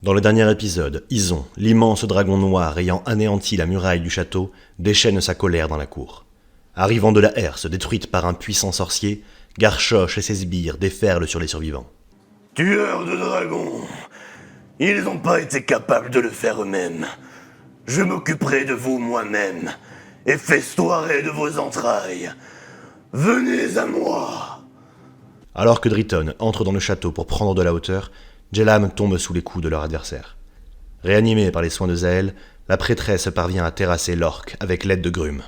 Dans le dernier épisode, Ison, l'immense dragon noir ayant anéanti la muraille du château, déchaîne sa colère dans la cour. Arrivant de la herse détruite par un puissant sorcier, Garchoche et ses sbires déferlent sur les survivants. Tueurs de dragons, ils n'ont pas été capables de le faire eux-mêmes. Je m'occuperai de vous moi-même et festoierai de vos entrailles. Venez à moi. Alors que Driton entre dans le château pour prendre de la hauteur, Jelam tombe sous les coups de leur adversaire. Réanimée par les soins de Zael, la prêtresse parvient à terrasser l'orque avec l'aide de Grum.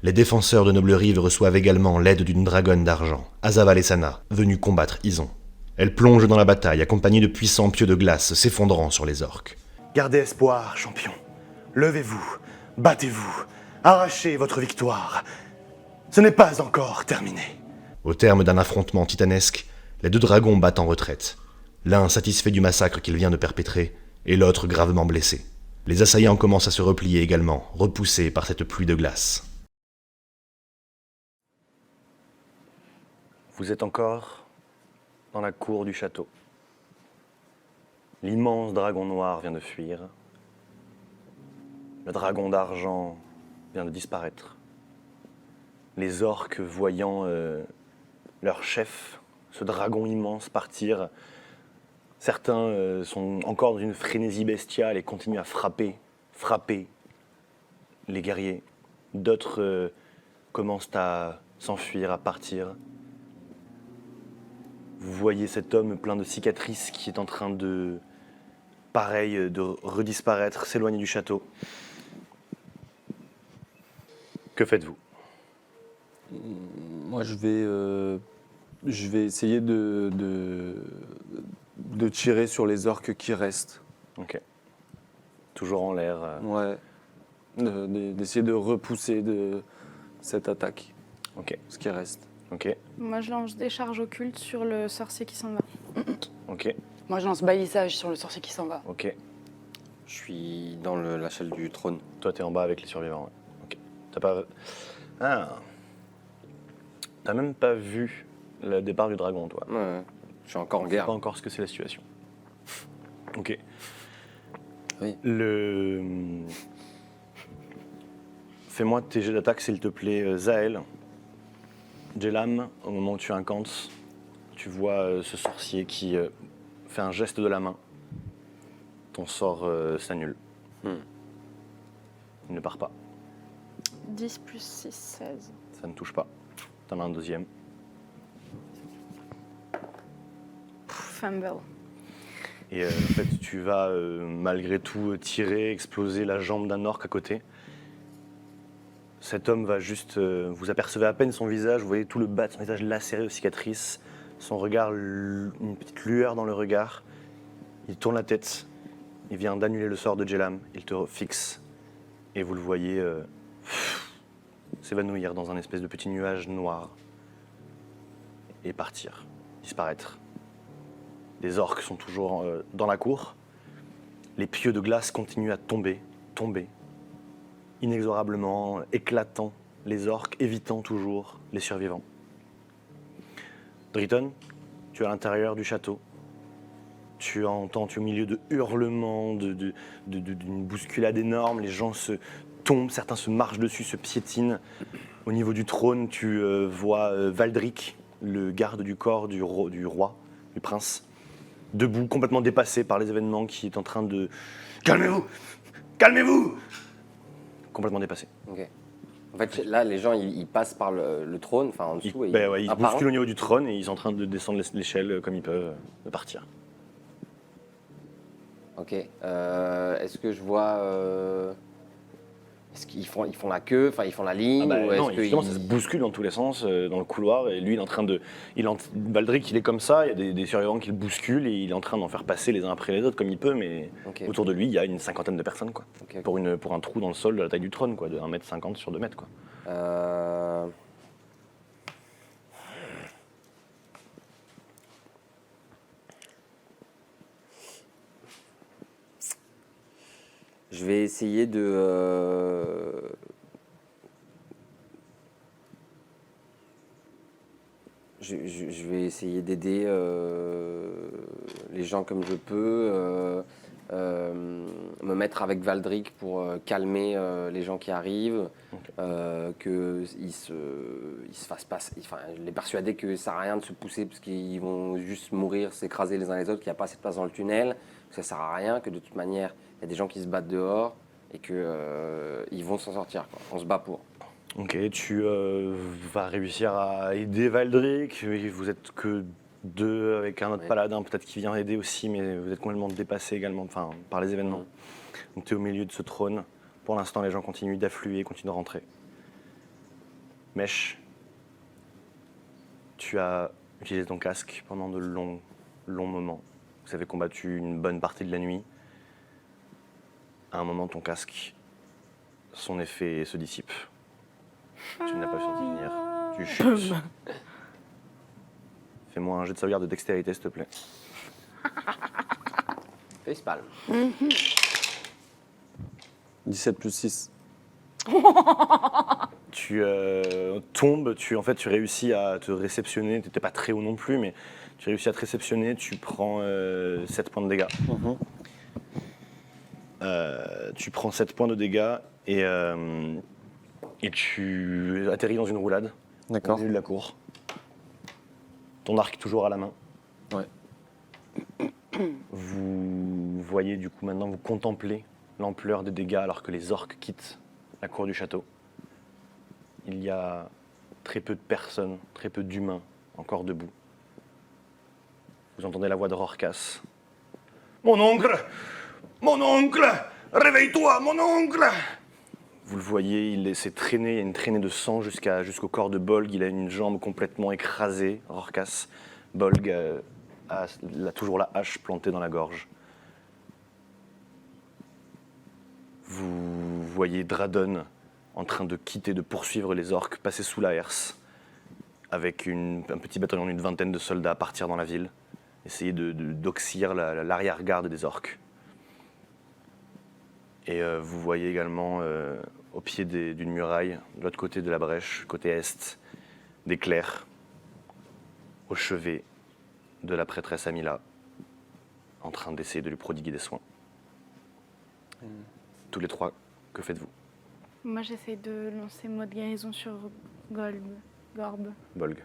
Les défenseurs de Noble Rive reçoivent également l'aide d'une dragonne d'argent, Azavalesana, venue combattre Ison. Elle plonge dans la bataille accompagnée de puissants pieux de glace s'effondrant sur les orques. Gardez espoir, champion. Levez-vous, battez-vous, arrachez votre victoire. Ce n'est pas encore terminé. Au terme d'un affrontement titanesque, les deux dragons battent en retraite. L'un satisfait du massacre qu'il vient de perpétrer, et l'autre gravement blessé. Les assaillants commencent à se replier également, repoussés par cette pluie de glace. Vous êtes encore dans la cour du château. L'immense dragon noir vient de fuir. Le dragon d'argent vient de disparaître. Les orques, voyant leur chef, ce dragon immense, partir, certains sont encore dans une frénésie bestiale et continuent à frapper les guerriers. D'autres commencent à s'enfuir, à partir. Vous voyez cet homme plein de cicatrices qui est en train de, pareil, de redisparaître, s'éloigner du château. Que faites-vous ? Moi, je vais essayer de tirer sur les orques qui restent. Ok. Toujours en l'air. Ouais. D'essayer de repousser cette attaque, Ok. ce qui reste. Ok. Moi, je lance des charges occultes sur le sorcier qui s'en va. Ok. Moi, je lance balisage sur le sorcier qui s'en va. Ok. Je suis dans la salle du trône. Toi, t'es en bas avec les survivants. Ouais. Ok. T'as pas. Ah. T'as même pas vu le départ du dragon, toi. Ouais, je suis encore en Tu sais guerre. pas encore ce que c'est la situation. Ok. Oui. Fais-moi tes jets d'attaque, s'il te plaît, Zael. Jelam, au moment où tu incantes, tu vois ce sorcier qui fait un geste de la main. Ton sort s'annule. Il ne part pas. 10 plus 6, 16. Ça ne touche pas. T'en as un deuxième. Fumble. Et en fait, tu vas malgré tout tirer, exploser la jambe d'un orc à côté. Cet homme va juste... vous apercevez à peine son visage, vous voyez tout le bas de son visage lacéré aux cicatrices, son regard, une petite lueur dans le regard. Il tourne la tête, il vient d'annuler le sort de Jelam, il te fixe. Et vous le voyez s'évanouir dans un espèce de petit nuage noir. Et partir, disparaître. Les orques sont toujours dans la cour. Les pieux de glace continuent à tomber, inexorablement, éclatant les orques, évitant toujours les survivants. Driton, tu es à l'intérieur du château. Tu entends, tu es au milieu de hurlements, d'une bousculade énorme. Les gens se tombent, certains se marchent dessus, se piétinent. Au niveau du trône, tu vois Valdric, le garde du corps du roi, du prince, debout, complètement dépassé par les événements, qui est en train de... Calmez-vous ! Calmez-vous ! Complètement dépassé. Ok. En fait, là, les gens, ils passent par le trône, enfin en dessous. Ils et ils bousculent au niveau du trône et ils sont en train de descendre l'échelle comme ils peuvent, de partir. Ok. Est-ce que je vois... Est-ce qu'ils font la queue, enfin ils font la ligne ou non, est-ce que justement, ça se bouscule dans tous les sens dans le couloir et lui, il est en train de... Valdric, il est comme ça, il y a des survivants qui le bousculent et il est en train d'en faire passer les uns après les autres comme il peut, mais Ok. autour de lui, il y a une cinquantaine de personnes, quoi. Ok. Pour un trou dans le sol de la taille du trône, quoi, de 1m50 sur 2 mètres, quoi. Je vais essayer je vais essayer d'aider les gens comme je peux. me mettre avec Valdric pour calmer les gens qui arrivent, qu'ils se fassent passer. Enfin, les persuader que ça sert à rien de se pousser parce qu'ils vont juste mourir, s'écraser les uns les autres, qu'il n'y a pas assez de place dans le tunnel, que ça sert à rien, que de toute manière, il y a des gens qui se battent dehors et que ils vont s'en sortir, quoi. On se bat pour. Ok, tu vas réussir à aider Valdric. Vous êtes que 2 avec un autre paladin, peut-être qui vient aider aussi, mais vous êtes complètement dépassé également par les événements. Donc tu es au milieu de ce trône. Pour l'instant, les gens continuent d'affluer, continuent de rentrer. Mèche, tu as utilisé ton casque pendant de longs moments. Vous avez combattu une bonne partie de la nuit. À un moment, ton casque, son effet se dissipe. Tu n'as pas senti venir. Tu chutes. Fais-moi un jet de sauvegarde de dextérité, s'il te plaît. Facepalm. 17 plus 6. Tu tombes, tu réussis à te réceptionner. Tu n'étais pas très haut non plus, mais tu réussis à te réceptionner. Tu prends 7 points de dégâts. Tu prends 7 points de dégâts et tu atterris dans une roulade au D'accord. milieu de la cour. Ton arc toujours à la main. Ouais. Vous voyez du coup maintenant, vous contemplez l'ampleur des dégâts alors que les orques quittent la cour du château. Il y a très peu de personnes, très peu d'humains encore debout. Vous entendez la voix de Rorkas. Mon oncle! Mon oncle! Réveille-toi, mon oncle! Vous le voyez, il s'est traîné, il y a une traînée de sang jusqu'au corps de Bolg. Il a une jambe complètement écrasée, Rorkas. Bolg a toujours la hache plantée dans la gorge. Vous voyez Dradon en train de quitter, de poursuivre les orques, passer sous la herse, avec un petit bataillon d'une 20aine de soldats partir dans la ville, essayer d'oxyre l'arrière-garde des orques. Et vous voyez également, au pied d'une muraille, de l'autre côté de la brèche, côté est, des clercs, au chevet de la prêtresse Amila, en train d'essayer de lui prodiguer des soins. Tous les 3, que faites-vous? Moi, j'essaie de lancer mot de guérison sur Bolg. Bolg.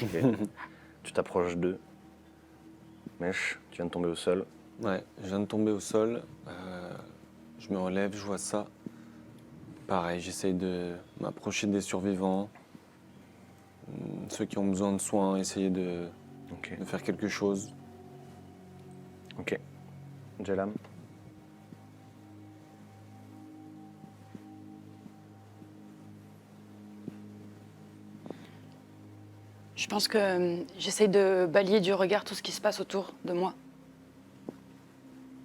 Ok. Tu t'approches d'eux. Mèche, tu viens de tomber au sol. Ouais, je viens de tomber au sol. Je me relève, je vois ça. Pareil, j'essaye de m'approcher des survivants. Ceux qui ont besoin de soins, essayer de faire quelque chose. Ok. Jelam. Je pense que j'essaye de balayer du regard tout ce qui se passe autour de moi.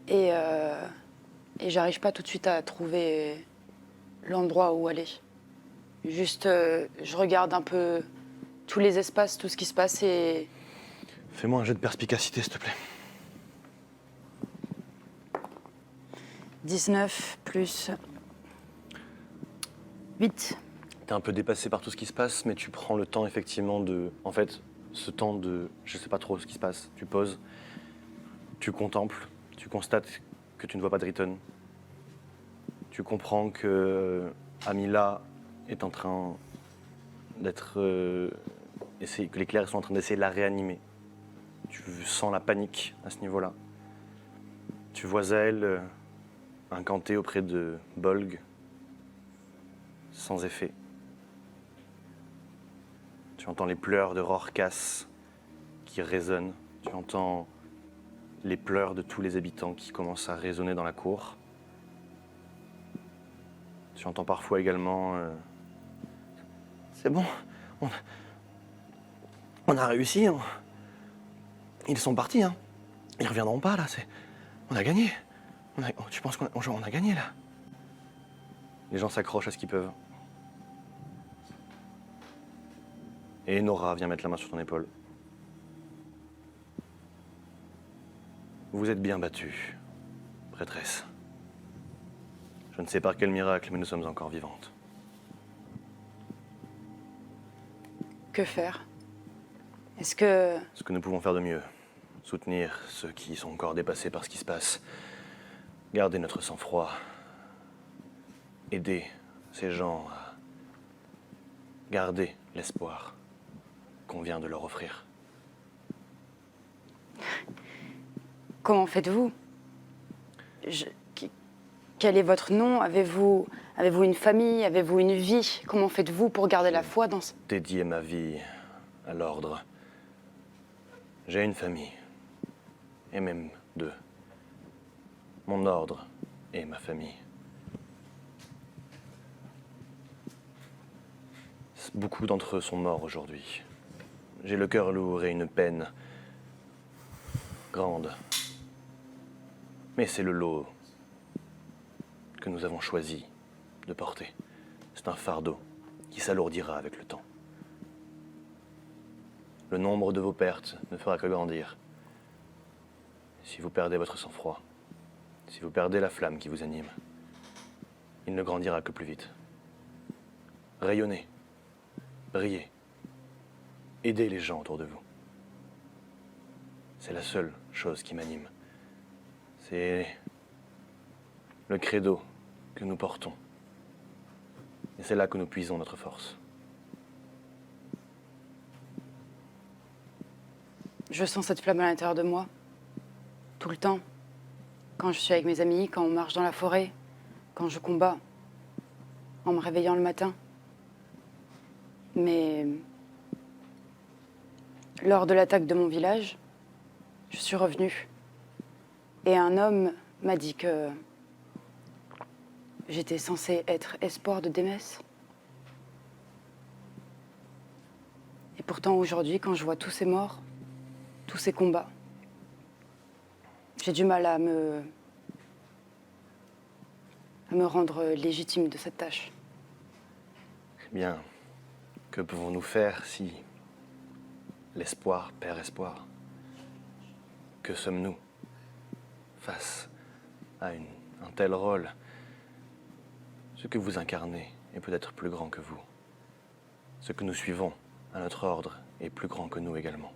Et j'arrive pas tout de suite à trouver l'endroit où aller. Juste, je regarde un peu tous les espaces, tout ce qui se passe et... Fais-moi un jet de perspicacité, s'il te plaît. 19 plus 8. T'es un peu dépassé par tout ce qui se passe, mais tu prends le temps effectivement En fait, ce temps de... Je sais pas trop ce qui se passe. Tu poses, tu contemples, tu constates que tu ne vois pas de Driton. Tu comprends que Amila est en train d'être... que les clercs sont en train d'essayer de la réanimer. Tu sens la panique à ce niveau-là. Tu vois Zael incanté auprès de Bolg, sans effet. Tu entends les pleurs de Rorkas qui résonnent. Tu entends les pleurs de tous les habitants qui commencent à résonner dans la cour. Tu entends parfois également... C'est bon, on a réussi. Ils sont partis. Hein. Ils reviendront pas là. On a gagné. Tu penses qu'on a gagné là? Les gens s'accrochent à ce qu'ils peuvent. Et Nora vient mettre la main sur ton épaule. Vous êtes bien battue, prêtresse. Je ne sais par quel miracle, mais nous sommes encore vivantes. Que faire? Est-ce que... Ce que nous pouvons faire de mieux, soutenir ceux qui sont encore dépassés par ce qui se passe. Gardez notre sang-froid. Aidez ces gens à garder l'espoir qu'on vient de leur offrir. Comment faites-vous Quel est votre nom? Avez-vous une famille? Avez-vous une vie? Comment faites-vous pour garder la foi dans ce... Dédier ma vie à l'ordre. J'ai une famille, et même deux. Mon ordre et ma famille. Beaucoup d'entre eux sont morts aujourd'hui. J'ai le cœur lourd et une peine grande. Mais c'est le lot que nous avons choisi de porter. C'est un fardeau qui s'alourdira avec le temps. Le nombre de vos pertes ne fera que grandir. Si vous perdez votre sang-froid, si vous perdez la flamme qui vous anime, il ne grandira que plus vite. Rayonnez, brillez, aidez les gens autour de vous. C'est la seule chose qui m'anime. C'est le credo que nous portons. Et c'est là que nous puisons notre force. Je sens cette flamme à l'intérieur de moi, tout le temps. Quand je suis avec mes amis, quand on marche dans la forêt, quand je combats, en me réveillant le matin. Mais lors de l'attaque de mon village, je suis revenue. Et un homme m'a dit que j'étais censée être espoir de Démès. Et pourtant, aujourd'hui, quand je vois tous ces morts, tous ces combats, j'ai du mal à me rendre légitime de cette tâche. Eh bien, que pouvons-nous faire si l'espoir perd espoir? Que sommes-nous face à un tel rôle? Ce que vous incarnez est peut-être plus grand que vous. Ce que nous suivons à notre ordre est plus grand que nous également.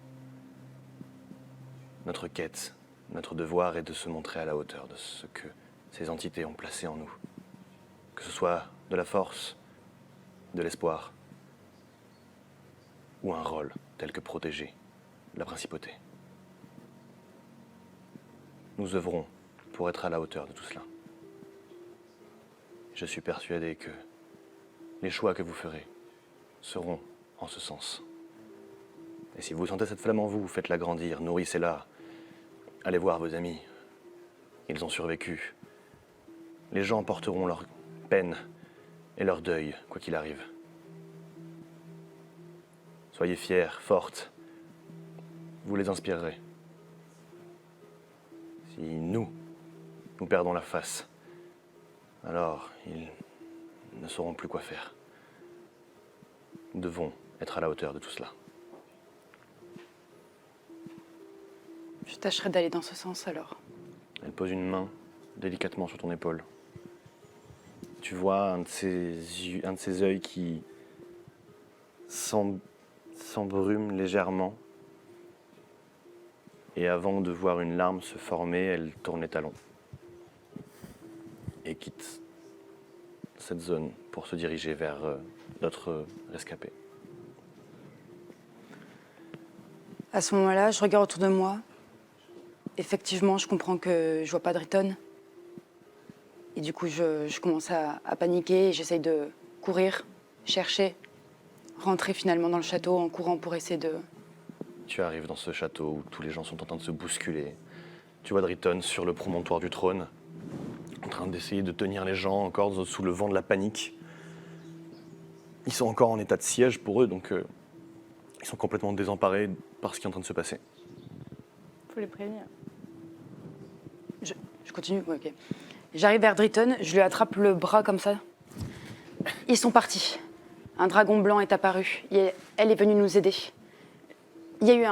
Notre quête, notre devoir est de se montrer à la hauteur de ce que ces entités ont placé en nous. Que ce soit de la force, de l'espoir, ou un rôle tel que protéger la principauté. Nous œuvrons pour être à la hauteur de tout cela. Je suis persuadé que les choix que vous ferez seront en ce sens. Et si vous sentez cette flamme en vous, faites-la grandir, nourrissez-la. Allez voir vos amis. Ils ont survécu. Les gens porteront leur peine et leur deuil, quoi qu'il arrive. Soyez fiers, fortes. Vous les inspirerez. Si nous perdons la face, alors ils ne sauront plus quoi faire. Nous devons être à la hauteur de tout cela. Je tâcherai d'aller dans ce sens alors. Elle pose une main délicatement sur ton épaule. Tu vois un de ses yeux qui s'embrume légèrement. Et avant de voir une larme se former, elle tourne les talons. Et quitte cette zone pour se diriger vers d'autres rescapés. À ce moment-là, je regarde autour de moi. Effectivement, je comprends que je vois pas de Driton. Et du coup, je commence à paniquer et j'essaye de courir, chercher, rentrer finalement dans le château en courant pour essayer de... Tu arrives dans ce château où tous les gens sont en train de se bousculer. Tu vois Driton sur le promontoire du trône, en train d'essayer de tenir les gens encore sous le vent de la panique. Ils sont encore en état de siège pour eux, donc ils sont complètement désemparés par ce qui est en train de se passer. Faut les prévenir. Je continue, ouais, ok. J'arrive vers Driton, je lui attrape le bras comme ça. Ils sont partis. Un dragon blanc est apparu. Elle est venue nous aider. Il y a eu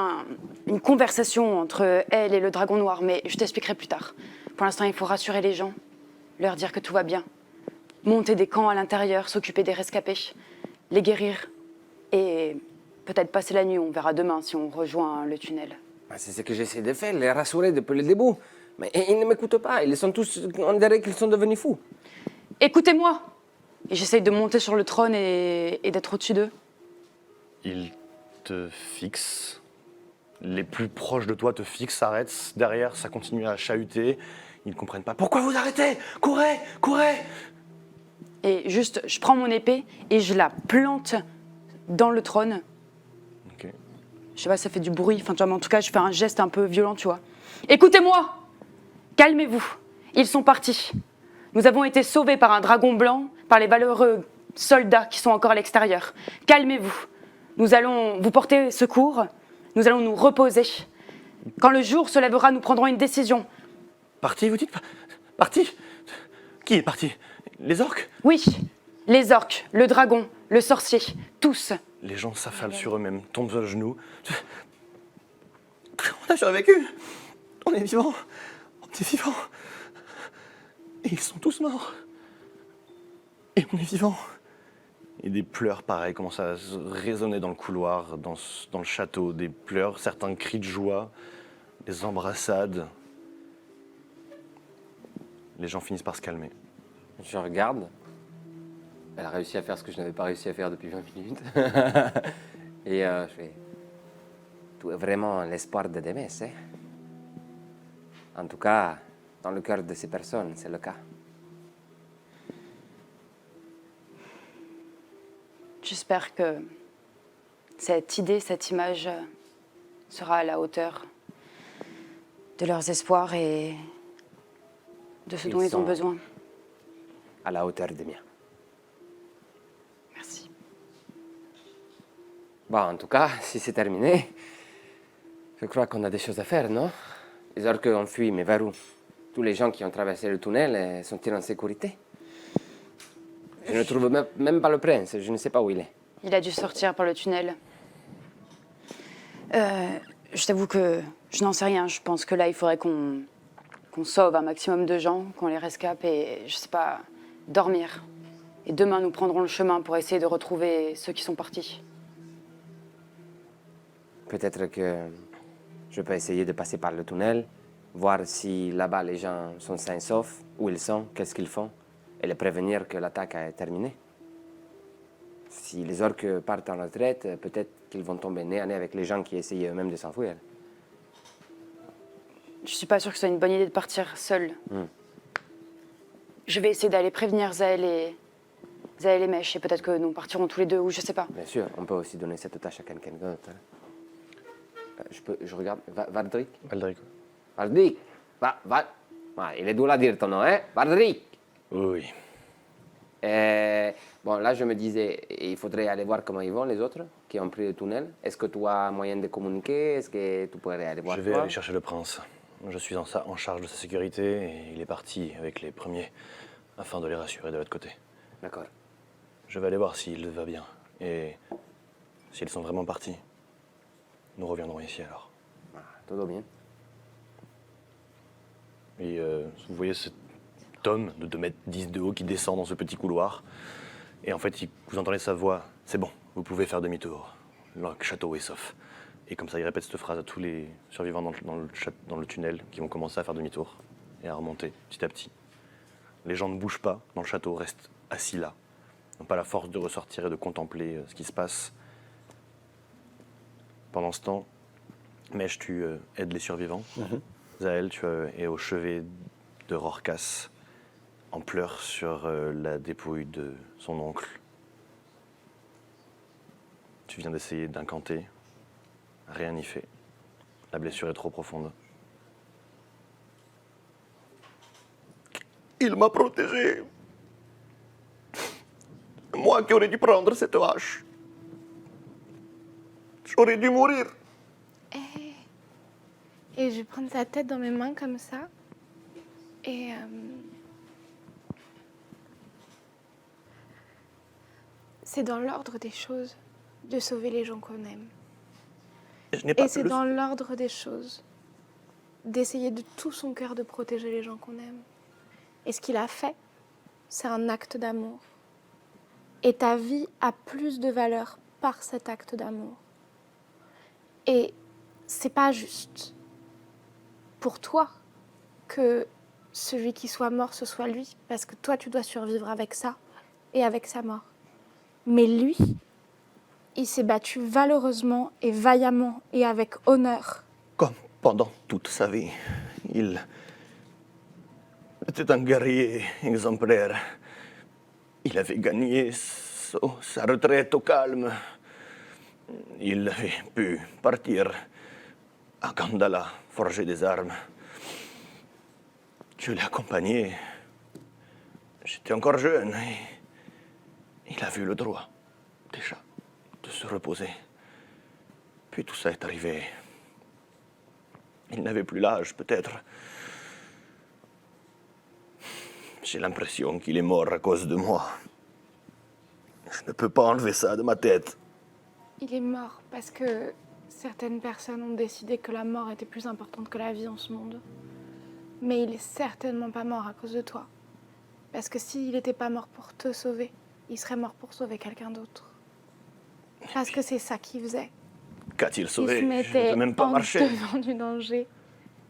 une conversation entre elle et le dragon noir, mais je t'expliquerai plus tard. Pour l'instant, il faut rassurer les gens, leur dire que tout va bien. Monter des camps à l'intérieur, s'occuper des rescapés, les guérir et peut-être passer la nuit. On verra demain si on rejoint le tunnel. C'est ce que j'essaie de faire, les rassurer depuis le début. Mais ils ne m'écoutent pas, ils sont tous, on dirait qu'ils sont devenus fous. Écoutez-moi. Et j'essaye de monter sur le trône et d'être au-dessus d'eux. Il te fixe. Les plus proches de toi te fixent, s'arrêtent. Derrière, ça continue à chahuter. Ils ne comprennent pas. Pourquoi vous arrêtez? Courez! Courez! Et juste, je prends mon épée et je la plante dans le trône. Ok. Je sais pas, ça fait du bruit. Enfin, tu vois, mais en tout cas, je fais un geste un peu violent, tu vois. Écoutez-moi! Calmez-vous. Ils sont partis. Nous avons été sauvés par un dragon blanc, par les valeureux soldats qui sont encore à l'extérieur. Calmez-vous. Nous allons vous porter secours. Nous allons nous reposer. Quand le jour se lèvera, nous prendrons une décision. Parti, vous dites? Parti? Qui est parti? Les orques? Oui, les orques, le dragon, le sorcier, tous. Les gens s'affalent sur eux-mêmes, tombent à genoux. On a survécu! On est vivants! On est vivants! Et ils sont tous morts! Et on est vivants! Et des pleurs, pareil, commencent à résonner dans le couloir, dans le château. Des pleurs, certains cris de joie, des embrassades. Les gens finissent par se calmer. Je regarde. Elle a réussi à faire ce que je n'avais pas réussi à faire depuis 20 minutes. Et je fais... Tu es vraiment l'espoir de Démès, hein? En tout cas, dans le cœur de ces personnes, c'est le cas. J'espère que cette idée, cette image sera à la hauteur de leurs espoirs et de ce dont ils ont sont besoin. À la hauteur des miens. Merci. Bon, en tout cas, si c'est terminé, je crois qu'on a des choses à faire, non? Les orques ont fui, mais vers où? Tous les gens qui ont traversé le tunnel sont-ils en sécurité? Je ne trouve même pas le prince, je ne sais pas où il est. Il a dû sortir par le tunnel. Je t'avoue que je n'en sais rien. Je pense que là, il faudrait qu'on sauve un maximum de gens, qu'on les rescape et, je sais pas, dormir. Et demain, nous prendrons le chemin pour essayer de retrouver ceux qui sont partis. Peut-être que je peux essayer de passer par le tunnel, voir si là-bas les gens sont sains et saufs, où ils sont, qu'est-ce qu'ils font, et les prévenir que l'attaque est terminée. Si les orques partent en retraite, peut-être qu'ils vont tomber nez à nez avec les gens qui essayaient eux-mêmes de s'enfuir. Je suis pas sûre que ce soit une bonne idée de partir seule. Je vais essayer d'aller prévenir Zaël et Mèche, et peut-être que nous partirons tous les deux, ou je sais pas. Bien sûr, on peut aussi donner cette tâche à quelqu'un d'autre. Je regarde. Vardric? Valdric. Vardric! Il est doux à dire ton nom, hein? Vardric! Oui. Bon, là, je me disais, il faudrait aller voir comment ils vont, les autres, qui ont pris le tunnel. Est-ce que tu as moyen de communiquer? Est-ce que tu pourrais aller voir Je vais toi? aller chercher le prince. Je suis en charge de sa sécurité et il est parti avec les premiers afin de les rassurer de l'autre côté. D'accord. Je vais aller voir s'il va bien et s'ils sont vraiment partis. Nous reviendrons ici alors. Tout bien. Et vous voyez cet homme de 2,10 m de haut qui descend dans ce petit couloir. Et en fait, vous entendez sa voix. C'est bon, vous pouvez faire demi-tour. Le château est sauf. Et comme ça, il répète cette phrase à tous les survivants dans le tunnel qui vont commencer à faire demi-tour et à remonter petit à petit. Les gens ne bougent pas dans le château, restent assis là. Ils n'ont pas la force de ressortir et de contempler ce qui se passe. Pendant ce temps, Mèche, tu aides les survivants. Zaël, tu es au chevet de Rorkas, en pleurs sur la dépouille de son oncle. Tu viens d'essayer d'incanter. Rien n'y fait. La blessure est trop profonde. Il m'a protégé. Moi qui aurais dû prendre cette hache. J'aurais dû mourir. Et je vais prendre sa tête dans mes mains comme ça. Et c'est dans l'ordre des choses de sauver les gens qu'on aime. Je n'ai pas Et pu c'est le dans l'ordre des choses d'essayer de tout son cœur de protéger les gens qu'on aime. Et ce qu'il a fait, c'est un acte d'amour. Et ta vie a plus de valeur par cet acte d'amour. Et c'est pas juste pour toi que celui qui soit mort, ce soit lui, parce que toi, tu dois survivre avec ça et avec sa mort. Mais lui, il s'est battu valeureusement et vaillamment et avec honneur. Comme pendant toute sa vie, il était un guerrier exemplaire. Il avait gagné sa retraite au calme. Il avait pu partir à Kandala, forger des armes. Je l'ai accompagné. J'étais encore jeune et il a vu le droit, déjà, de se reposer. Puis tout ça est arrivé. Il n'avait plus l'âge, peut-être. J'ai l'impression qu'il est mort à cause de moi. Je ne peux pas enlever ça de ma tête. Il est mort parce que certaines personnes ont décidé que la mort était plus importante que la vie en ce monde. Mais il est certainement pas mort à cause de toi. Parce que s'il n'était pas mort pour te sauver, il serait mort pour sauver quelqu'un d'autre. Parce que c'est ça qu'il faisait. Qu'a-t-il Il se sauvé? Je ne mettait peux même pas en marcher. devant du danger.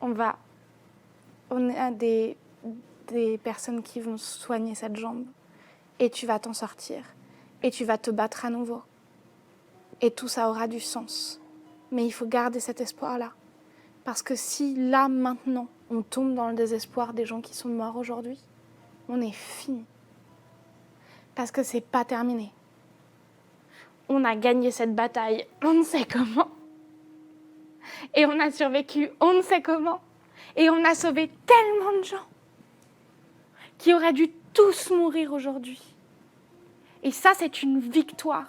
On a des personnes qui vont soigner cette jambe. Et tu vas t'en sortir. Et tu vas te battre à nouveau. Et tout ça aura du sens. Mais il faut garder cet espoir-là. Parce que si là, maintenant, on tombe dans le désespoir des gens qui sont morts aujourd'hui, on est fini. Parce que c'est pas terminé. On a gagné cette bataille, on ne sait comment. Et on a survécu, on ne sait comment. Et on a sauvé tellement de gens qui auraient dû tous mourir aujourd'hui. Et ça, c'est une victoire.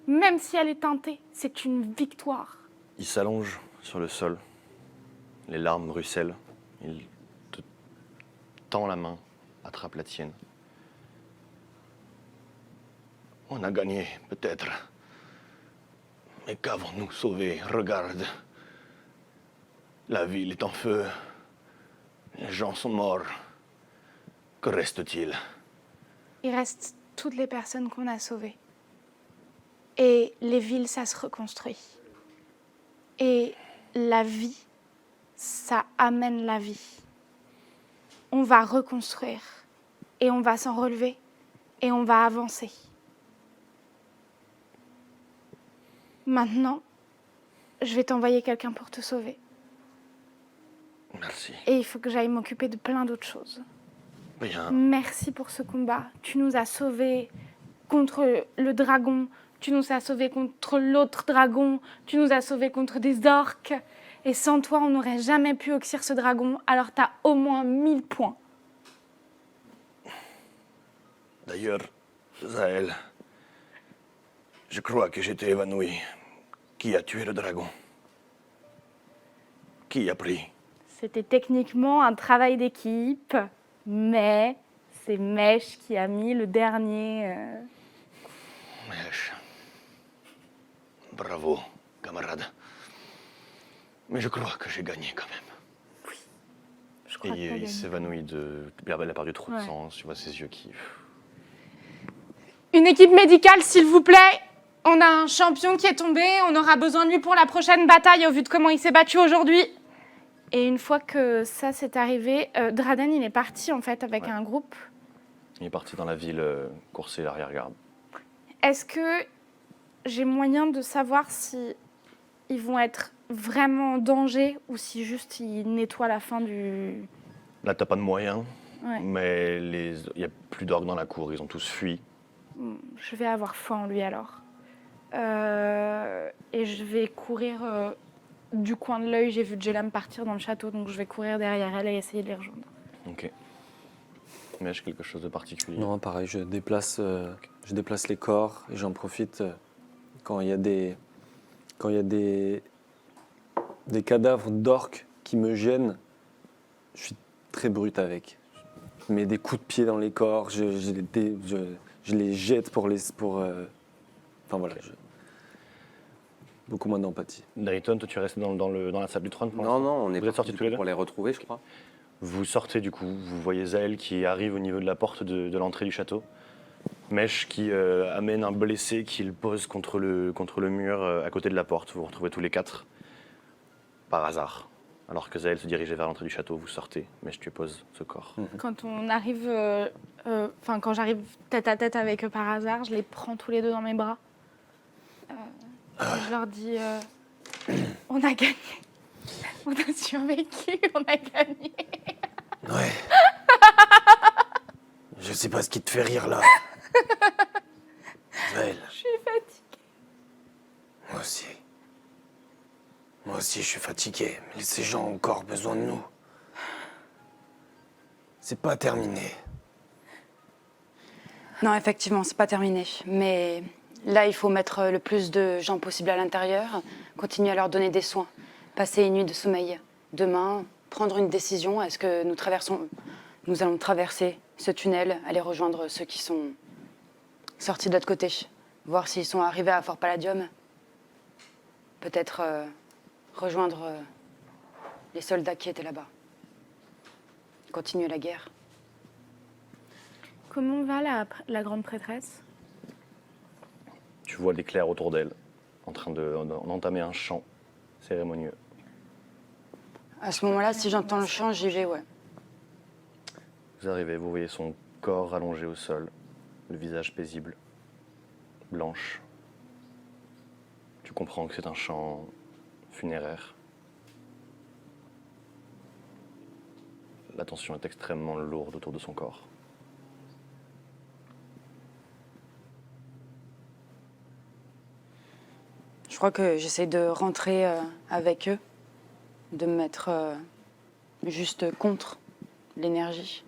Même si elle est teintée, c'est une victoire. Il s'allonge sur le sol. Les larmes ruissellent. Il te tend la main, attrape la tienne. On a gagné, peut-être. Mais qu'avons-nous sauvé? Regarde. La ville est en feu. Les gens sont morts. Que reste-t-il? Il reste toutes les personnes qu'on a sauvées. Et les villes, ça se reconstruit. Et la vie, ça amène la vie. On va reconstruire. Et on va s'en relever. Et on va avancer. Maintenant, je vais t'envoyer quelqu'un pour te sauver. Merci. Et il faut que j'aille m'occuper de plein d'autres choses. Bien. Merci pour ce combat. Tu nous as sauvés contre le dragon. Tu nous as sauvés contre l'autre dragon. Tu nous as sauvés contre des orques. Et sans toi, on n'aurait jamais pu oxyre ce dragon. Alors t'as au moins 1000 points. D'ailleurs, Zaël, je crois que j'étais évanoui. Qui a tué le dragon? Qui a pris? C'était techniquement un travail d'équipe, mais c'est Mèche qui a mis le dernier. Mèche. Bravo, camarade. Mais je crois que j'ai gagné quand même. Je crois que Et t'as il gagné. s'évanouit Il a perdu trop de Ouais. sang. Tu vois ses yeux qui... Une équipe médicale, s'il vous plaît. On a un champion qui est tombé. On aura besoin de lui pour la prochaine bataille, au vu de comment il s'est battu aujourd'hui. Et une fois que ça s'est arrivé, Draden, il est parti en fait avec un groupe. Il est parti dans la ville courser l'arrière-garde. Est-ce que j'ai moyen de savoir si ils vont être vraiment en danger ou si juste ils nettoient la fin du... Là, t'as pas de moyens, Ouais. mais il n'y a plus d'orques dans la cour. Ils ont tous fui. Je vais avoir foi en lui alors. Et je vais courir du coin de l'œil. J'ai vu Jelam partir dans le château, donc je vais courir derrière elle et essayer de les rejoindre. Ok. Mais j'ai quelque chose de particulier. Non, pareil, je déplace les corps et j'en profite quand il y a des cadavres d'orques qui me gênent. Je suis très brut avec. Je mets des coups de pied dans les corps, je les jette pour enfin voilà, beaucoup moins d'empathie. Drayton, toi, tu es resté dans la salle du trône pour Non, l'instant non, on est Vous êtes sortis parti tous les deux pour les retrouver, je crois. Vous sortez du coup, vous voyez Zaël qui arrive au niveau de la porte de l'entrée du château. Mèche qui amène un blessé qu'il pose contre le mur à côté de la porte. Vous vous retrouvez tous les quatre, par hasard. Alors que Zael se dirigeait vers l'entrée du château, vous sortez, mais je te pose ce corps. Quand on arrive, quand j'arrive tête à tête avec eux par hasard, je les prends tous les deux dans mes bras. Je leur dis, on a gagné. On a survécu, on a gagné. Ouais. Je sais pas ce qui te fait rire là. Zael, Je suis fatiguée. moi aussi. Moi aussi, je suis fatigué, mais ces gens ont encore besoin de nous. C'est pas terminé. Non, effectivement, c'est pas terminé. Mais là, il faut mettre le plus de gens possible à l'intérieur, continuer à leur donner des soins, passer une nuit de sommeil. Demain, prendre une décision. Est-ce que nous allons traverser ce tunnel, aller rejoindre ceux qui sont sortis de l'autre côté, voir s'ils sont arrivés à Fort Palladium. Peut-être rejoindre les soldats qui étaient là-bas. Continuer la guerre. Comment va la grande prêtresse? Tu vois l'éclair autour d'elle, en train d'entamer un chant cérémonieux. À ce moment-là, si j'entends le chant, j'y vais, ouais. Vous arrivez, vous voyez son corps allongé au sol, le visage paisible, blanche. Tu comprends que c'est un chant funéraire. La tension est extrêmement lourde autour de son corps. Je crois que j'essaie de rentrer avec eux, de me mettre juste contre l'énergie.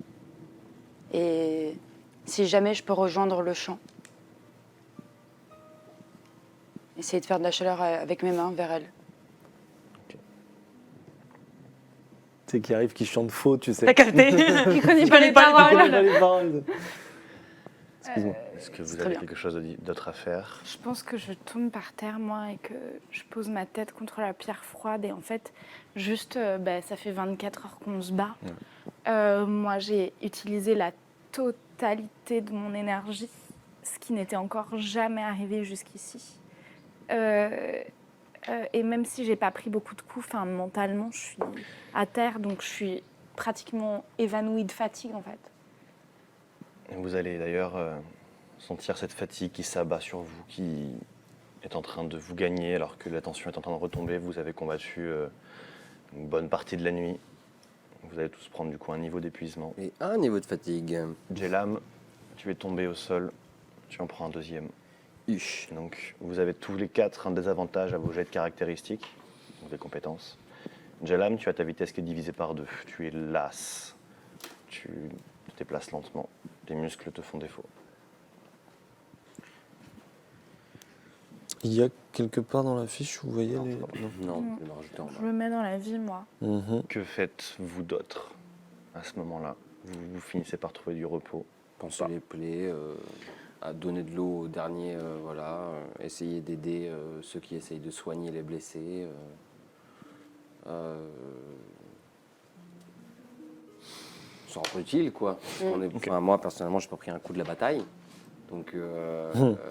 Et si jamais je peux rejoindre le chant, essayer de faire de la chaleur avec mes mains vers elle. Tu sais, qui arrive, qui chante faux, tu sais. T'as capté? Tu connais pas les paroles. Excuse-moi. Est-ce que C'est vous très avez bien. quelque chose d'autre à faire? Je pense que je tombe par terre, moi, et que je pose ma tête contre la pierre froide. Et en fait, juste, ça fait 24 heures qu'on se bat. Moi, j'ai utilisé la totalité de mon énergie, ce qui n'était encore jamais arrivé jusqu'ici. Et même si j'ai pas pris beaucoup de coups, mentalement, je suis à terre, donc je suis pratiquement évanouie de fatigue, en fait. Et vous allez d'ailleurs sentir cette fatigue qui s'abat sur vous, qui est en train de vous gagner alors que la tension est en train de retomber. Vous avez combattu une bonne partie de la nuit. Vous allez tous prendre du coup un niveau d'épuisement. Et un niveau de fatigue. Jelam, tu es tombé au sol, tu en prends un deuxième. Huch. Donc vous avez tous les quatre un désavantage à vos jets de caractéristiques, donc des compétences. Jelam, tu as ta vitesse qui est divisée par 2. Tu es las. Tu te déplaces lentement. Tes muscles te font défaut. Il y a quelque part dans la fiche où vous voyez les... Non, je vais le rajouter en Je bas. le mets dans la vie, moi. Mhm. Que faites-vous d'autre à ce moment-là? Vous finissez par trouver du repos. Penser les plaies, à donner de l'eau aux derniers, essayer d'aider ceux qui essayent de soigner les blessés. Se rendre utile, quoi. Parce qu'on est- enfin, moi, personnellement, j'ai pas pris un coup de la bataille. Donc,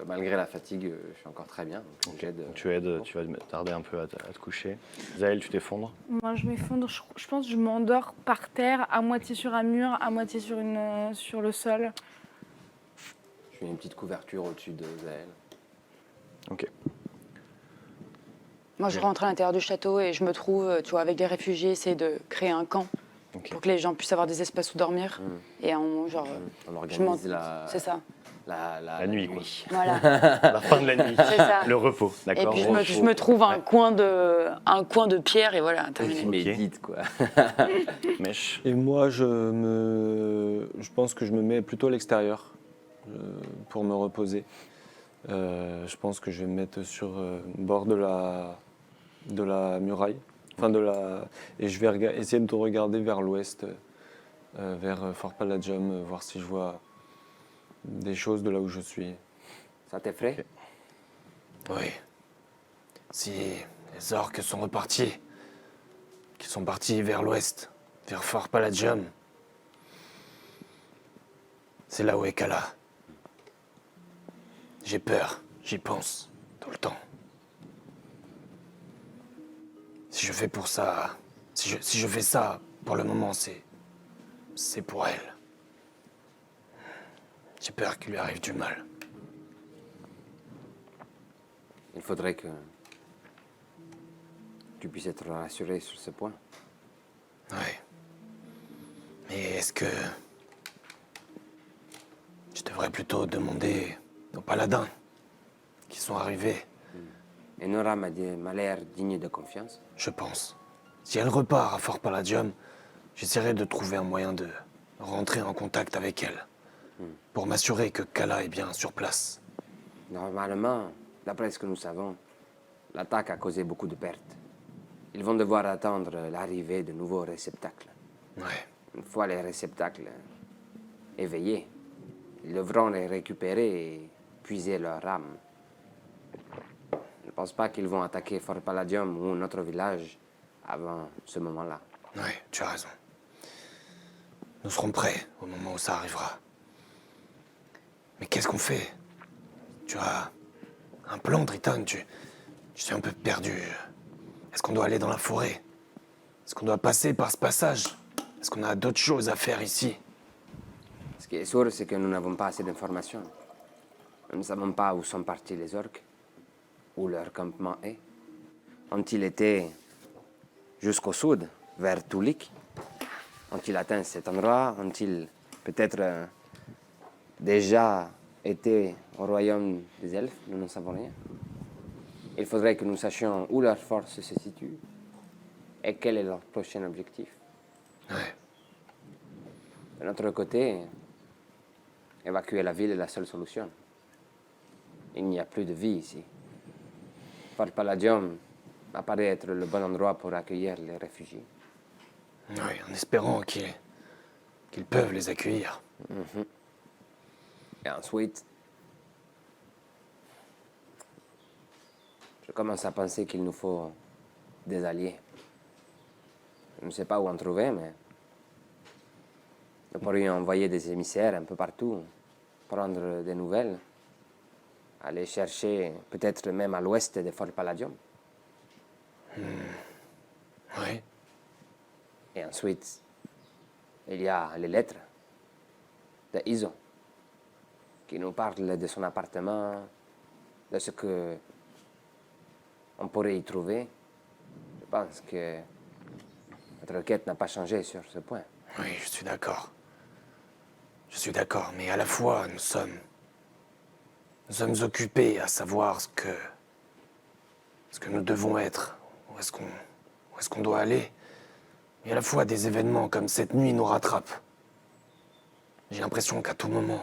malgré la fatigue, je suis encore très bien. Donc, j'aide. Donc tu aides, tu vas tarder un peu à te coucher. Zael, tu t'effondres. Moi, je m'effondre. Je pense que je m'endors par terre, à moitié sur un mur, à moitié sur le sol. Je fais une petite couverture au-dessus de Zael. Ok. Moi, je rentre à l'intérieur du château et je me trouve, tu vois, avec des réfugiés, essayer de créer un camp Ok. pour que les gens puissent avoir des espaces où dormir. Et à un moment, genre, On je m'en... organise la, C'est ça, la nuit, quoi. voilà. La fin de la nuit. C'est ça. Le repos, Et d'accord. puis je me trouve un coin de pierre et voilà, terminé. Tu médites, quoi. Mèche. Et moi, je pense que je me mets plutôt à l'extérieur pour me reposer. Je pense que je vais me mettre sur le bord de la muraille. Enfin, et je vais essayer de regarder vers l'ouest, vers Fort Palladium, voir si je vois des choses de là où je suis. Ça t'effraie? Oui. Si les orques sont repartis, qu'ils sont partis vers l'ouest, vers Fort Palladium, c'est là où est Kala. J'ai peur, j'y pense, tout le temps. Si je fais pour ça, Si je fais ça, pour le moment, c'est pour elle. J'ai peur qu'il lui arrive du mal. Il faudrait que tu puisses être rassuré sur ce point. Ouais. Mais est-ce que... Je devrais plutôt demander aux paladins qui sont arrivés, Enora m'a l'air digne de confiance. je pense. Si elle repart à Fort Palladium, j'essaierai de trouver un moyen de rentrer en contact avec elle. Pour m'assurer que Kala est bien sur place. Normalement, d'après ce que nous savons, l'attaque a causé beaucoup de pertes. Ils vont devoir attendre l'arrivée de nouveaux réceptacles. Ouais. Une fois les réceptacles éveillés, ils devront les récupérer et puiser leur âme. Je ne pense pas qu'ils vont attaquer Fort Palladium ou notre village avant ce moment-là. Ouais, tu as raison. Nous serons prêts au moment où ça arrivera. Mais qu'est-ce qu'on fait? Tu as un plan, Driton? Je suis un peu perdu. Est-ce qu'on doit aller dans la forêt? Est-ce qu'on doit passer par ce passage? Est-ce qu'on a d'autres choses à faire ici? Ce qui est sûr, c'est que nous n'avons pas assez d'informations. Nous ne savons pas où sont partis les orques, où leur campement est. Ont-ils été jusqu'au sud, vers Tulik? Ont-ils atteint cet endroit? Ont-ils peut-être déjà été au royaume des elfes? Nous n'en savons rien. Il faudrait que nous sachions où leur force se situe et quel est leur prochain objectif. Ouais. De notre côté, évacuer la ville est la seule solution. Il n'y a plus de vie ici. Fort Palladium apparaît être le bon endroit pour accueillir les réfugiés. Oui, en espérant qu'ils peuvent les accueillir. Et ensuite, je commence à penser qu'il nous faut des alliés. Je ne sais pas où en trouver, mais nous pourrions envoyer des émissaires un peu partout, prendre des nouvelles, aller chercher peut-être même à l'ouest de Fort Palladium. Oui. Et ensuite, il y a les lettres de Iso, qui nous parlent de son appartement, de ce que on pourrait y trouver. Je pense que notre quête n'a pas changé sur ce point. Oui, je suis d'accord. Je suis d'accord, mais à la fois, nous sommes occupés à savoir ce que nous devons être, où est-ce qu'on doit aller. Et à la fois, des événements comme cette nuit nous rattrapent. J'ai l'impression qu'à tout moment,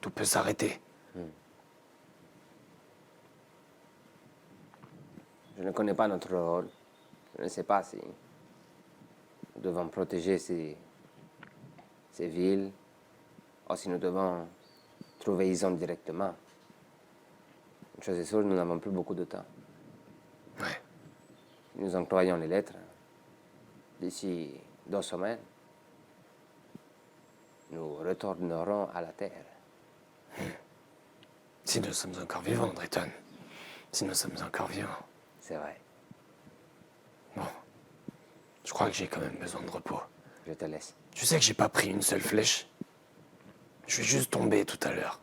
tout peut s'arrêter. Je ne connais pas notre rôle. Je ne sais pas si nous devons protéger ces villes ou si nous devons trouver Ison directement. Une chose est sûre, nous n'avons plus beaucoup de temps. Ouais. Nous employons les lettres. D'ici 2 semaines, nous retournerons à la Terre. Si nous sommes encore vivants, Driton. Si nous sommes encore vivants. C'est vrai, Bon. Je crois que j'ai quand même besoin de repos. je te laisse. Tu sais que j'ai pas pris une seule flèche. Je suis juste tombé tout à l'heure.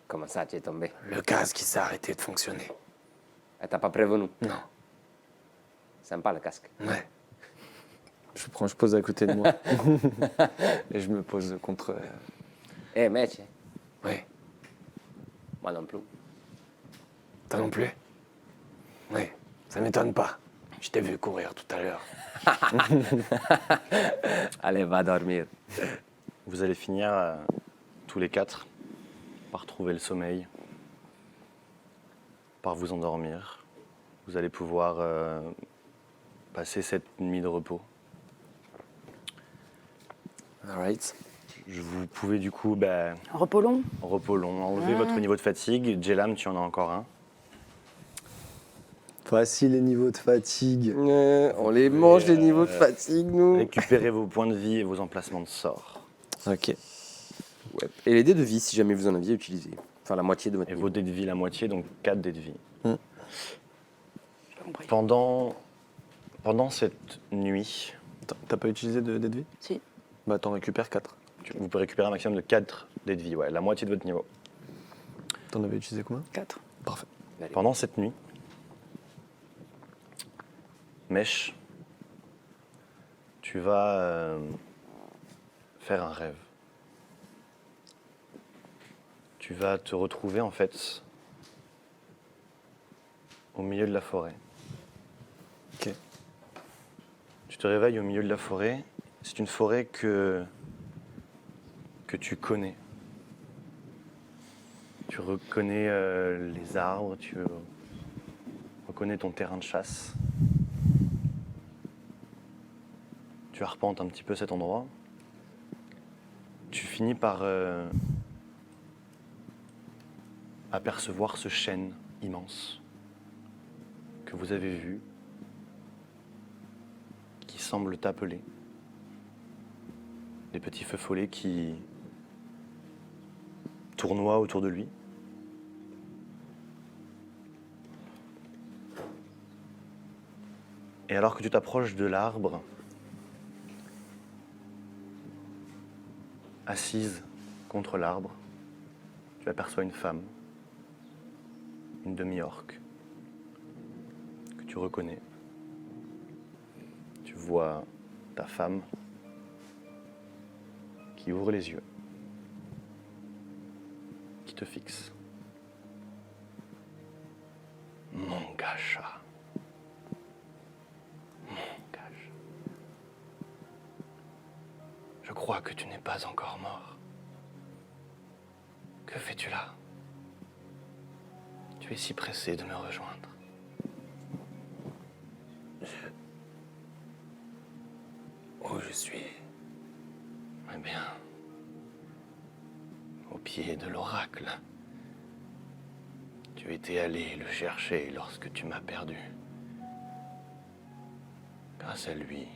Comment ça, tu es tombé? Le casque qui s'est arrêté de fonctionner. Elle t'a pas prévenu? Non. Sympa le casque. Ouais. Je pose à côté de moi. Et je me pose contre... Eh, mec, Ouais. moi non plus. Toi non plus? Oui. Ça m'étonne pas. Je t'ai vu courir tout à l'heure. Allez, va dormir. Vous allez finir tous les 4 par trouver le sommeil, par vous endormir. Vous allez pouvoir passer cette nuit de repos. Alright. Vous pouvez du coup, Repos long. repos long, enlever votre niveau de fatigue. Jelam, tu en as encore un. Voici les niveaux de fatigue. On les mange, les niveaux de fatigue, nous. Récupérez vos points de vie et vos emplacements de sort. Ok. Ouais. Et les dés de vie, si jamais vous en aviez utilisé. Enfin, la moitié de votre Et vie. vos dés de vie, la moitié, donc 4 dés de vie. J'ai pas compris. Pendant Pendant cette nuit, T'as pas utilisé de dés de vie? Si. Bah t'en récupères 4. vous pouvez récupérer un maximum de 4 dés de vie, ouais, la moitié de votre niveau. T'en avais utilisé combien? 4. Parfait. Pendant cette nuit, Mèche, tu vas faire un rêve. Tu vas te retrouver en fait au milieu de la forêt. Ok. Tu te réveilles au milieu de la forêt. C'est une forêt que tu connais. Tu reconnais les arbres, tu reconnais ton terrain de chasse. Tu arpentes un petit peu cet endroit. Tu finis par apercevoir ce chêne immense que vous avez vu, qui semble t'appeler. Des petits feux follets qui tournoient autour de lui. Et alors que tu t'approches de l'arbre, assise contre l'arbre, tu aperçois une femme, une demi-orque, que tu reconnais. Tu vois ta femme qui ouvre les yeux, qui te fixe. Mon gacha. Mon gage. Je crois que tu n'es pas encore mort. Que fais-tu là? Tu es si pressé de me rejoindre. Où je suis? Eh bien, au pied de l'oracle. Tu étais allé le chercher lorsque tu m'as perdu. Grâce à lui,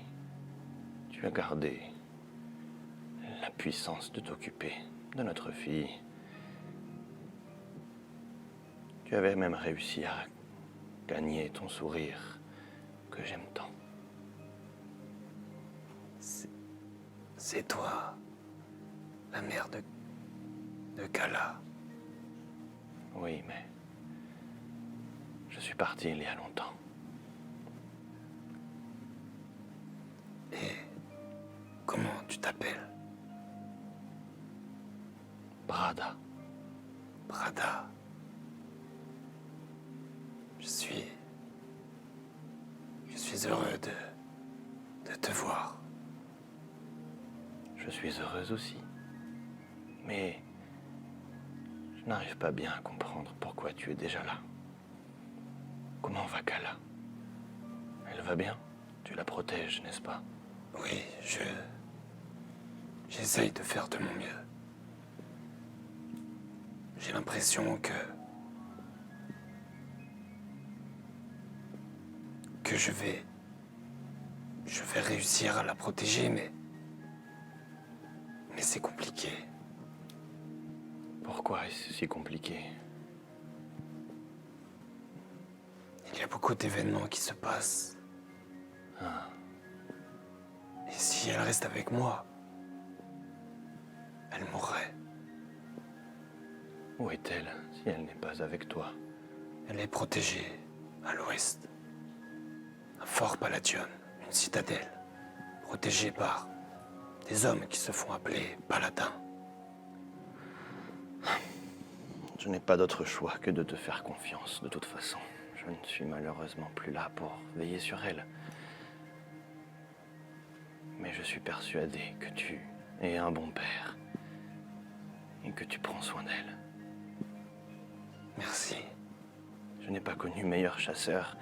tu as gardé la puissance de t'occuper de notre fille. Tu avais même réussi à gagner ton sourire que j'aime tant. C'est toi, la mère de Kala. Oui, mais je suis parti il y a longtemps. Et comment tu t'appelles? Brada. Brada. Je suis heureux de te voir. Je suis heureuse aussi. Mais je n'arrive pas bien à comprendre pourquoi tu es déjà là. Comment va Kala? Elle va bien? Tu la protèges, n'est-ce pas? Oui, j'essaye de faire de mon mieux. J'ai l'impression que je vais réussir à la protéger, mais c'est compliqué. Pourquoi est-ce si compliqué? Il y a beaucoup d'événements qui se passent. Et si elle reste avec moi, elle mourrait. Où est-elle si elle n'est pas avec toi? Elle est protégée à l'ouest. Un fort Palation, une citadelle, protégée par des hommes qui se font appeler paladins. Je n'ai pas d'autre choix que de te faire confiance, de toute façon. Je ne suis malheureusement plus là pour veiller sur elle. Mais je suis persuadé que tu es un bon père et que tu prends soin d'elle. Merci. Je n'ai pas connu meilleur chasseur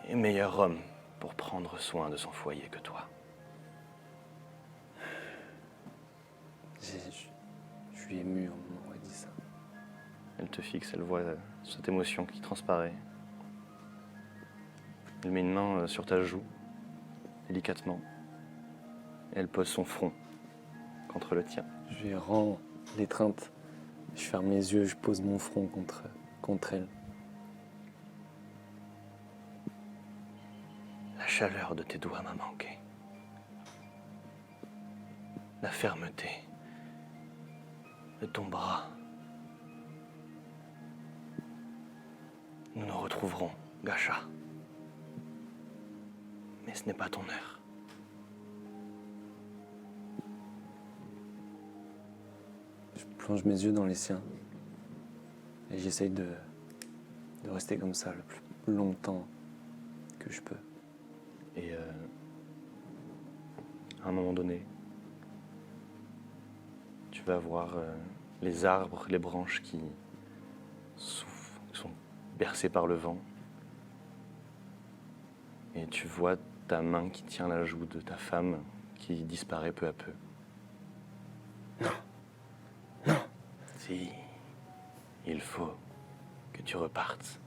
et meilleur homme pour prendre soin de son foyer que toi. Je suis ému au moment où elle dit ça. Elle te fixe, elle voit cette émotion qui transparaît. Elle met une main sur ta joue, délicatement. Et elle pose son front contre le tien. Je lui rends l'étreinte. Je ferme les yeux, je pose mon front contre elle. chaleur de tes doigts m'a manqué. La fermeté de ton bras. Nous nous retrouverons, Gacha. Mais ce n'est pas ton heure. Je plonge mes yeux dans les siens. Et j'essaye de rester comme ça le plus longtemps que je peux. Et à un moment donné, tu vas voir les arbres, les branches qui soufflent, qui sont bercées par le vent. Et tu vois ta main qui tient la joue de ta femme qui disparaît peu à peu. Non. Non. Si, il faut que tu repartes.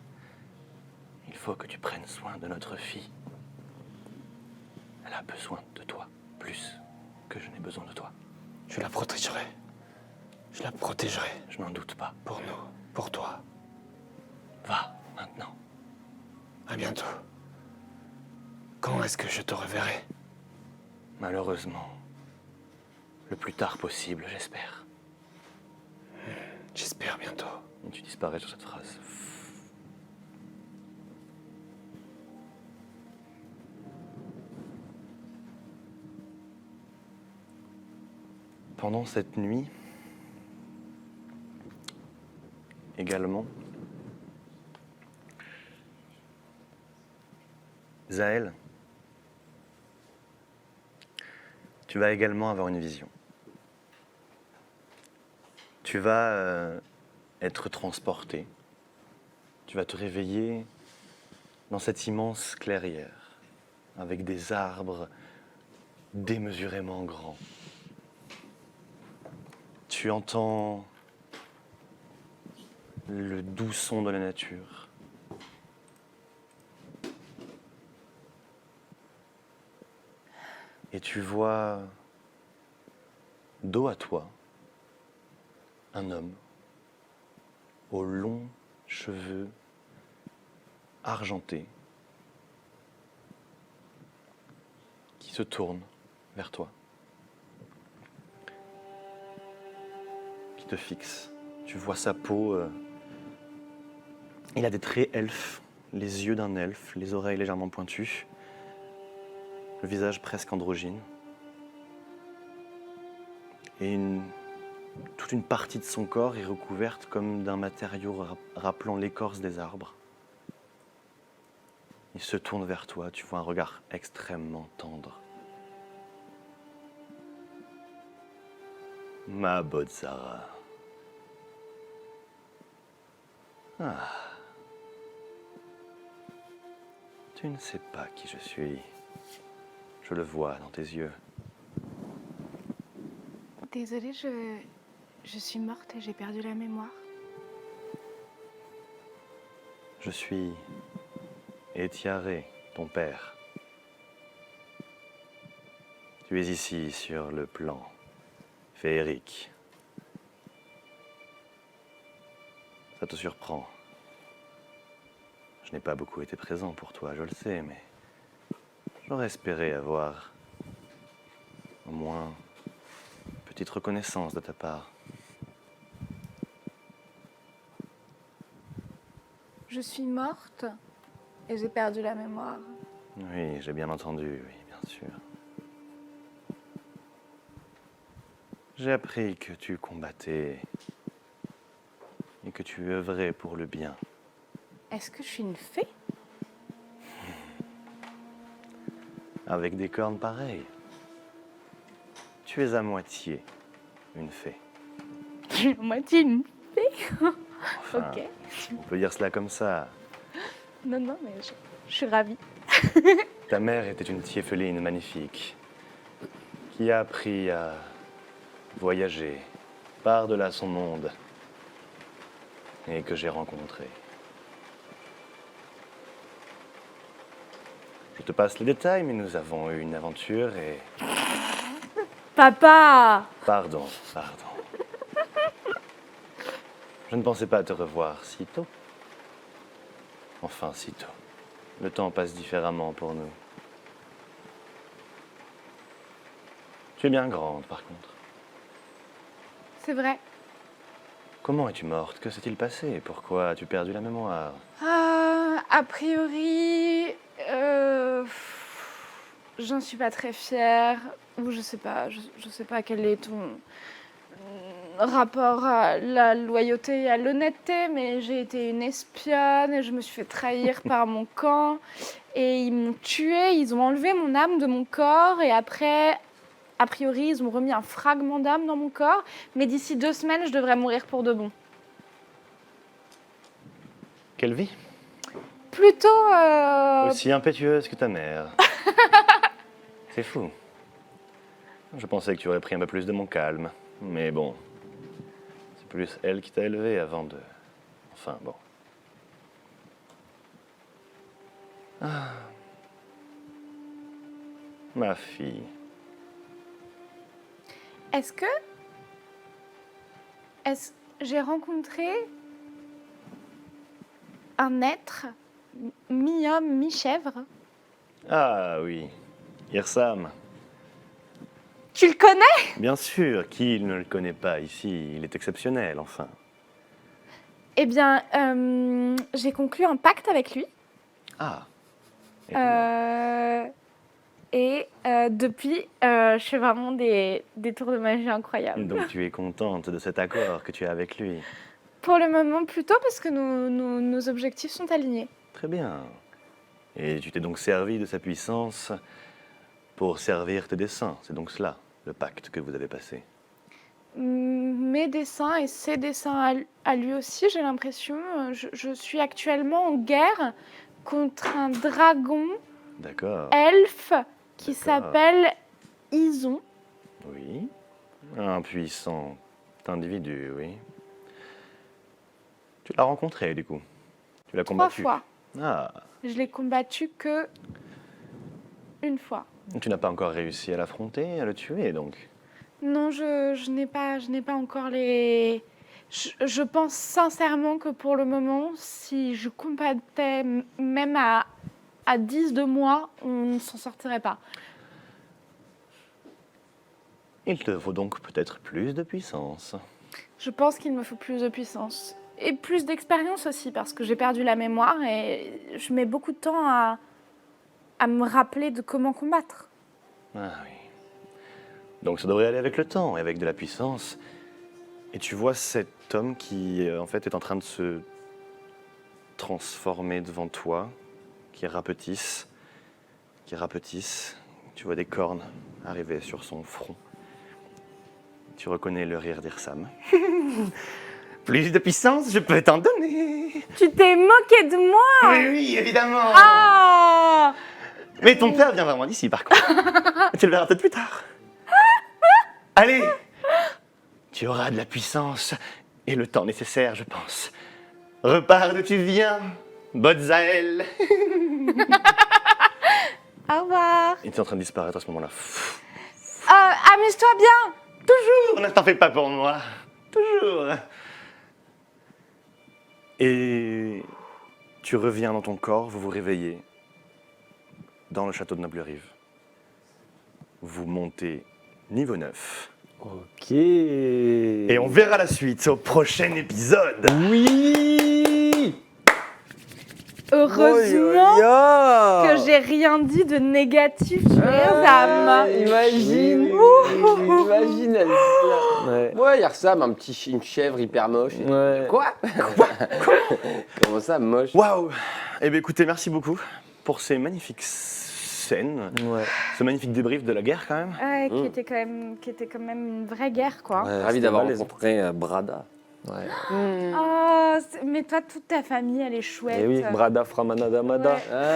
Il faut que tu prennes soin de notre fille. Elle a besoin de toi, plus que je n'ai besoin de toi. Je la protégerai. Je la protégerai. Je n'en doute pas. Pour nous. Pour toi. Va, maintenant. À bientôt. Quand est-ce que je te reverrai? Malheureusement, le plus tard possible, j'espère. J'espère bientôt. Et tu disparais sur cette phrase. Pendant cette nuit, également, Zaël, tu vas également avoir une vision. Tu vas être transporté. Tu vas te réveiller dans cette immense clairière, avec des arbres démesurément grands. Tu entends le doux son de la nature. Et tu vois, dos à toi, un homme aux longs cheveux argentés qui se tourne vers toi, qui te fixe. Tu vois sa peau, il a des traits elfes, les yeux d'un elfe, les oreilles légèrement pointues, le visage presque androgyne. Et toute une partie de son corps est recouverte comme d'un matériau rappelant l'écorce des arbres. Il se tourne vers toi, tu vois un regard extrêmement tendre. Ma Botzara. Ah. Tu ne sais pas qui je suis. Je le vois dans tes yeux. Désolée, je suis morte et j'ai perdu la mémoire. Je suis Etiaré, ton père. Tu es ici sur le plan féerique. Ça te surprend. Je n'ai pas beaucoup été présent pour toi, je le sais, mais j'aurais espéré avoir au moins une petite reconnaissance de ta part. Je suis morte et j'ai perdu la mémoire. Oui, j'ai bien entendu, oui, bien sûr. J'ai appris que tu combattais et que tu œuvrais pour le bien. Est-ce que je suis une fée? Avec des cornes pareilles. Tu es à moitié une fée. Moitié une fée? Enfin, Ok. on peut dire cela comme ça. Non, non, mais je suis ravie. Ta mère était une tieffeline magnifique qui a appris à voyager par-delà son monde et que j'ai rencontré. Je te passe les détails, mais nous avons eu une aventure et... Papa! Pardon. Je ne pensais pas te revoir si tôt. Enfin, si tôt. Le temps passe différemment pour nous. Tu es bien grande, par contre. C'est vrai. Comment es-tu morte? Que s'est-il passé? Pourquoi as-tu perdu la mémoire? A priori, j'en suis pas très fière. Ou je sais pas quel est ton rapport à la loyauté et à l'honnêteté, mais j'ai été une espionne et je me suis fait trahir par mon camp. Et ils m'ont tuée, ils ont enlevé mon âme de mon corps et après, a priori, ils ont remis un fragment d'âme dans mon corps. Mais d'ici 2 semaines, je devrais mourir pour de bon. Quelle vie? Plutôt... Aussi impétueuse que ta mère. C'est fou. Je pensais que tu aurais pris un peu plus de mon calme. Mais bon, c'est plus elle qui t'a élevé avant de... Enfin, bon. Ah. Ma fille. Est-ce j'ai rencontré un être mi-homme, mi-chèvre? Ah oui, Irsam. Tu le connais? Bien sûr, qui ne le connaît pas ici? Il est exceptionnel, enfin. Eh bien, j'ai conclu un pacte avec lui. Ah. Depuis, je fais vraiment des tours de magie incroyables. Donc tu es contente de cet accord que tu as avec lui. Pour le moment, plutôt parce que nos objectifs sont alignés. Très bien. Et tu t'es donc servi de sa puissance pour servir tes desseins. C'est donc cela, le pacte que vous avez passé. Mes dessins et ses dessins à lui aussi, j'ai l'impression. Je suis actuellement en guerre contre un dragon D'accord. elfe qui D'accord. s'appelle Ison. Oui. Un puissant individu, oui. Tu l'as rencontré, du coup. Tu l'as 3 combattu. fois. Ah. Je l'ai combattu que une fois. Tu n'as pas encore réussi à l'affronter, à le tuer, donc. Non, je n'ai pas encore les... Je pense sincèrement que pour le moment, si je combattais même à 10 de moi, on ne s'en sortirait pas. Il te faut donc peut-être plus de puissance. Je pense qu'il me faut plus de puissance. Et plus d'expérience aussi, parce que j'ai perdu la mémoire et je mets beaucoup de temps à me rappeler de comment combattre. Ah oui. Donc ça devrait aller avec le temps et avec de la puissance. Et tu vois cet homme qui, en fait, est en train de se transformer devant toi, qui rapetisse. Tu vois des cornes arriver sur son front. Tu reconnais le rire d'Irsam. Plus de puissance, je peux t'en donner. Tu t'es moqué de moi? Oui, évidemment. Ah! Mais ton père vient vraiment d'ici, par contre. Tu le verras peut-être plus tard. Allez, tu auras de la puissance et le temps nécessaire, je pense. Repars d'où tu viens, Bodzael. Au revoir. Il est en train de disparaître à ce moment-là. Amuse-toi bien. Toujours, ne t'en fais pas pour moi. Toujours. Et tu reviens dans ton corps, vous vous réveillez dans le château de Noblerive. Vous montez niveau 9. Ok. Et on verra la suite au prochain épisode. Oui. Heureusement Oh, que j'ai rien dit de négatif sur les âmes. Imagine. Imagine. Ouais. Ouais, Irsam, une chèvre hyper moche. Ouais. Quoi? Comment ça, moche? Waouh. Eh bien écoutez, merci beaucoup pour ces magnifiques scènes, Ouais. ce magnifique débrief de la guerre quand même. Ouais, qui était quand même une vraie guerre, quoi. Ouais, Ravi c'était d'avoir malaisant. rencontré Brada. Ouais. Oh, mais toi, toute ta famille, elle est chouette. Et oui, Brada Framanadamada. Ouais.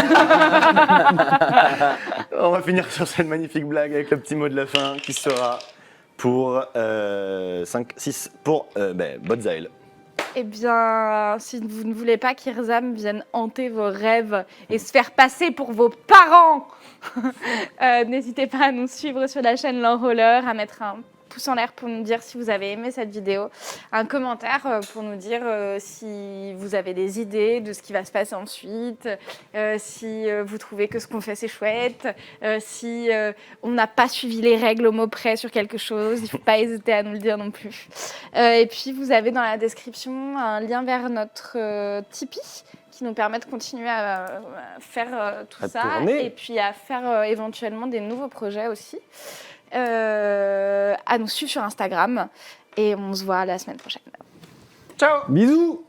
On va finir sur cette magnifique blague avec le petit mot de la fin qui sera pour 6 pour Bodzael. Eh bien, si vous ne voulez pas qu'Irzam vienne hanter vos rêves et se faire passer pour vos parents, n'hésitez pas à nous suivre sur la chaîne L'Enrôleur, à mettre un pouce en l'air pour nous dire si vous avez aimé cette vidéo, un commentaire pour nous dire si vous avez des idées de ce qui va se passer ensuite, si vous trouvez que ce qu'on fait c'est chouette, si on n'a pas suivi les règles au mot près sur quelque chose, il ne faut pas hésiter à nous le dire non plus. Et puis vous avez dans la description un lien vers notre Tipeee qui nous permet de continuer à faire tout À ça tourner. et puis à faire éventuellement des nouveaux projets aussi. À nous suivre sur Instagram et on se voit la semaine prochaine. Bisous.